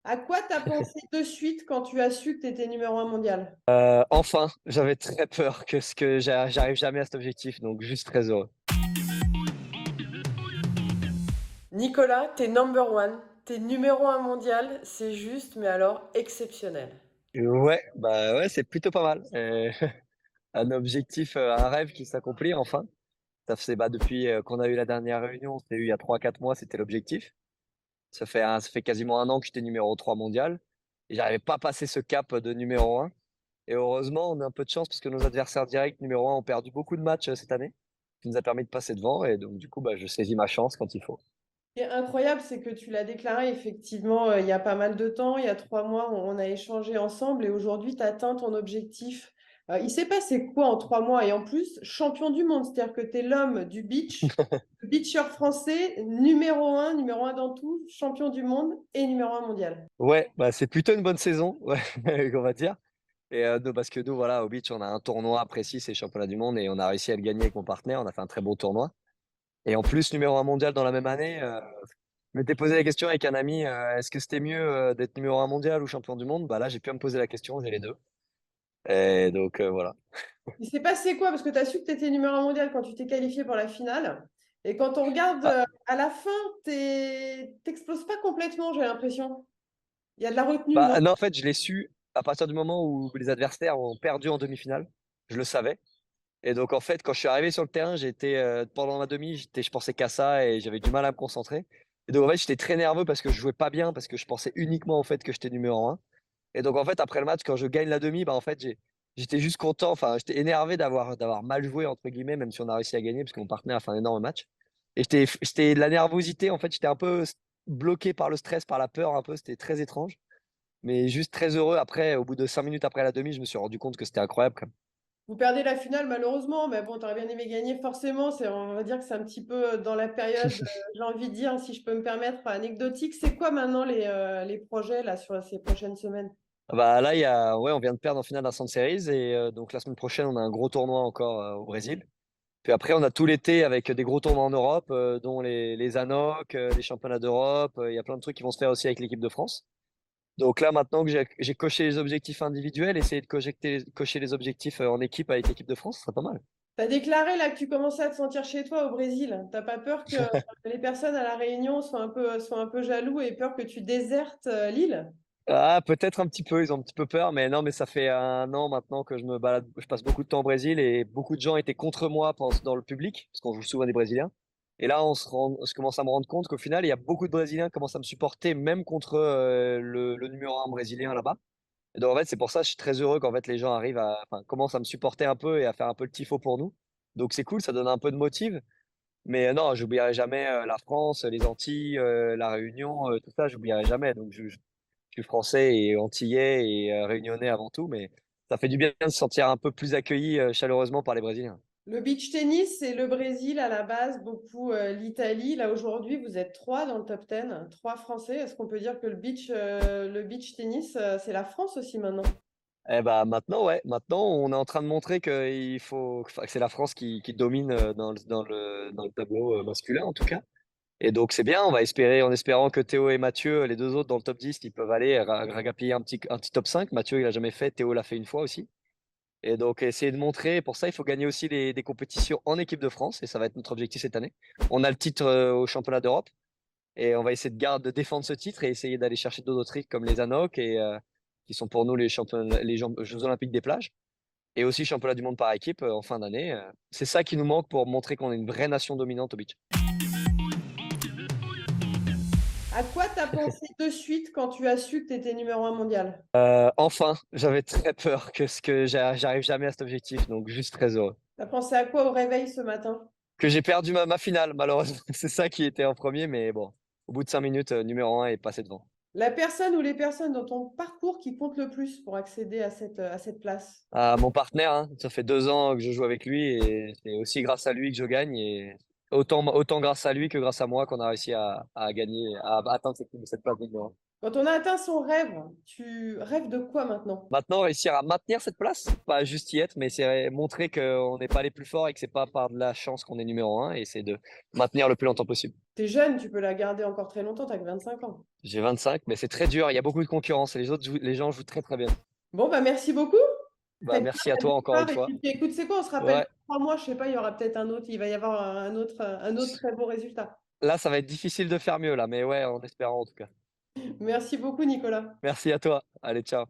À quoi t'as pensé de suite quand tu as su que tu étais numéro un mondial? Enfin, j'avais très peur que j'arrive jamais à cet objectif, donc juste très heureux. Nicolas, t'es number one, t'es numéro un mondial, c'est juste, mais alors exceptionnel. Ouais, bah, ouais, c'est plutôt pas mal. Un objectif, un rêve qui s'accomplit enfin. Ça faisait, bah, depuis, qu'on a eu la dernière réunion, c'était eu il y a 3 4 mois, c'était l'objectif. Ça fait quasiment 1 an que j'étais numéro 3 mondial et j'arrivais pas à passer ce cap de numéro 1 et heureusement, on a un peu de chance parce que nos adversaires directs numéro 1 ont perdu beaucoup de matchs, cette année, ce qui nous a permis de passer devant et donc du coup, bah, je saisis ma chance quand il faut. Ce qui est incroyable, c'est que tu l'as déclaré effectivement il y a pas mal de temps, il y a 3 mois, on a échangé ensemble et aujourd'hui, tu atteins ton objectif. Il s'est passé quoi en 3 mois? Et en plus, champion du monde, c'est-à-dire que tu es l'homme du beach, le beacher français, numéro un dans tout, champion du monde et numéro un mondial. Ouais, bah, c'est plutôt une bonne saison, ouais, on va dire et nous parce que nous, voilà, au beach, on a un tournoi précis, c'est le championnat du monde et on a réussi à le gagner avec mon partenaire. On a fait un très beau tournoi et en plus numéro 1 mondial dans la même année, je m'étais posé la question avec un ami, est-ce que c'était mieux, d'être numéro 1 mondial ou champion du monde? Bah, là, j'ai pu me poser la question, j'ai les 2 et donc voilà. Il s'est passé quoi? Parce que tu as su que tu étais numéro un mondial quand tu t'es qualifié pour la finale. Et quand on regarde Ah, à la fin, t'exploses pas complètement, j'ai l'impression. Il y a de la retenue, non? bah, non, en fait, je l'ai su à partir du moment où les adversaires ont perdu en demi-finale. Je le savais et donc en fait, quand je suis arrivé sur le terrain, j'étais, pendant ma demi, je pensais qu'à ça et j'avais du mal à me concentrer et donc en fait, j'étais très nerveux parce que je jouais pas bien, parce que je pensais uniquement au fait que j'étais numéro 1 et donc en fait, après le match, quand je gagne la demi, bah, en fait, j'étais juste content, enfin, j'étais énervé d'avoir «mal joué» entre guillemets, même si on a réussi à gagner parce que mon partenaire a fait un énorme match et j'étais de la nervosité, en fait, j'étais un peu bloqué par le stress, par la peur un peu, c'était très étrange. Mais juste très heureux après, au bout de 5 minutes après la demi, je me suis rendu compte que c'était incroyable quand même. Vous perdez la finale malheureusement, mais bon, tu aurais bien aimé gagner forcément. On va dire que c'est un petit peu dans la période, j'ai envie de dire, si je peux me permettre, anecdotique. C'est quoi maintenant les projets là sur ces prochaines semaines? Ah bah, là, il y a ouais, on vient de perdre en finale d'un Sun Series et donc la semaine prochaine, on a un gros tournoi encore, au Brésil. Puis après, on a tout l'été avec des gros tournois en Europe, dont les ANOC, les championnats d'Europe, il y a plein de trucs qui vont se faire aussi avec l'équipe de France. Donc là, maintenant que j'ai coché les objectifs individuels, essayer de cocher les objectifs, en équipe avec l'équipe de France, ce serait pas mal. Tu as déclaré là que tu commençais à te sentir chez toi au Brésil. T'as pas peur que les personnes à la Réunion soient un peu jaloux et peur que tu désertes l'île? Ah, peut-être un petit peu, ils ont un petit peu peur, mais non, mais ça fait 1 an maintenant que je me balade, je passe beaucoup de temps au Brésil et beaucoup de gens étaient contre moi dans le public, parce qu'on joue souvent des Brésiliens. Et là, je commence à me rendre compte qu'au final, il y a beaucoup de Brésiliens qui commencent à me supporter, même contre le numéro 1 brésilien là-bas. Et donc, en fait, c'est pour ça que je suis très heureux qu'en fait, les gens enfin, commencent à me supporter un peu et à faire un peu le tifo pour nous. Donc, c'est cool, ça donne un peu de motive. Mais non, j'oublierai jamais la France, les Antilles, la Réunion, tout ça, j'oublierai jamais. Donc, je suis français et antillais et réunionnais avant tout, mais ça fait du bien de se sentir un peu plus accueilli, chaleureusement par les Brésiliens. Le beach tennis, c'est le Brésil à la base, beaucoup l'Italie. Là aujourd'hui, vous êtes trois dans le top 10, trois Français. Est-ce qu'on peut dire que le beach tennis, c'est la France aussi maintenant? Eh bah, maintenant, ouais, maintenant, on est en train de montrer enfin, que c'est la France qui domine, dans le tableau, masculin, en tout cas et donc c'est bien, on va espérer en espérant que Théo et Mathieu, les 2 autres dans le top 10, ils peuvent aller ragapiller un petit top 5. Mathieu, il a jamais fait, Théo l'a fait une fois aussi et donc essayer de montrer pour ça, il faut gagner aussi des compétitions en équipe de France et ça va être notre objectif cette année. On a le titre, au championnat d'Europe. Et on va essayer de défendre ce titre et essayer d'aller chercher d'autres trucs comme les ANOC et qui sont pour nous les Jeux olympiques des plages et aussi championnat du monde par équipe, en fin d'année, c'est ça qui nous manque pour montrer qu'on est une vraie nation dominante au beach. À quoi t'as pensé de suite quand tu as su que tu étais numéro un mondial? Enfin, j'avais très peur que j'arrive jamais à cet objectif, donc juste très heureux. T'as pensé à quoi au réveil ce matin? Que j'ai perdu ma finale malheureusement, c'est ça qui était en premier, mais bon, au bout de 5 minutes, numéro 1 est passé devant. La personne ou les personnes dans ton parcours qui comptent le plus pour accéder à cette place? À mon partenaire, hein, ça fait 2 ans que je joue avec lui et c'est aussi grâce à lui que je gagne et autant grâce à lui que grâce à moi qu'on a réussi à gagner, à atteindre cette place de numéro 1. Quand on a atteint son rêve, tu rêves de quoi maintenant? Maintenant, réussir à maintenir cette place, pas juste y être, mais c'est montrer qu'on n'est pas les plus forts et que c'est pas par de la chance qu'on est numéro un, et c'est de maintenir le plus longtemps possible. T'es jeune, tu peux la garder encore très longtemps, t'as que 25 ans. J'ai 25, mais c'est très dur. Il y a beaucoup de concurrence et les gens jouent très très bien. Bon, bah merci beaucoup. Bah, T'as bien merci à la toi encore une victoire. Et fois. puis, écoute, c'est quoi? On se rappelle Ouais, dans 3 mois, je sais pas, il y aura peut-être un autre, il va y avoir un autre très beau résultat. là, ça va être difficile de faire mieux là, mais ouais, en espérant en tout cas. Merci beaucoup, Nicolas. Merci à toi. Allez, ciao.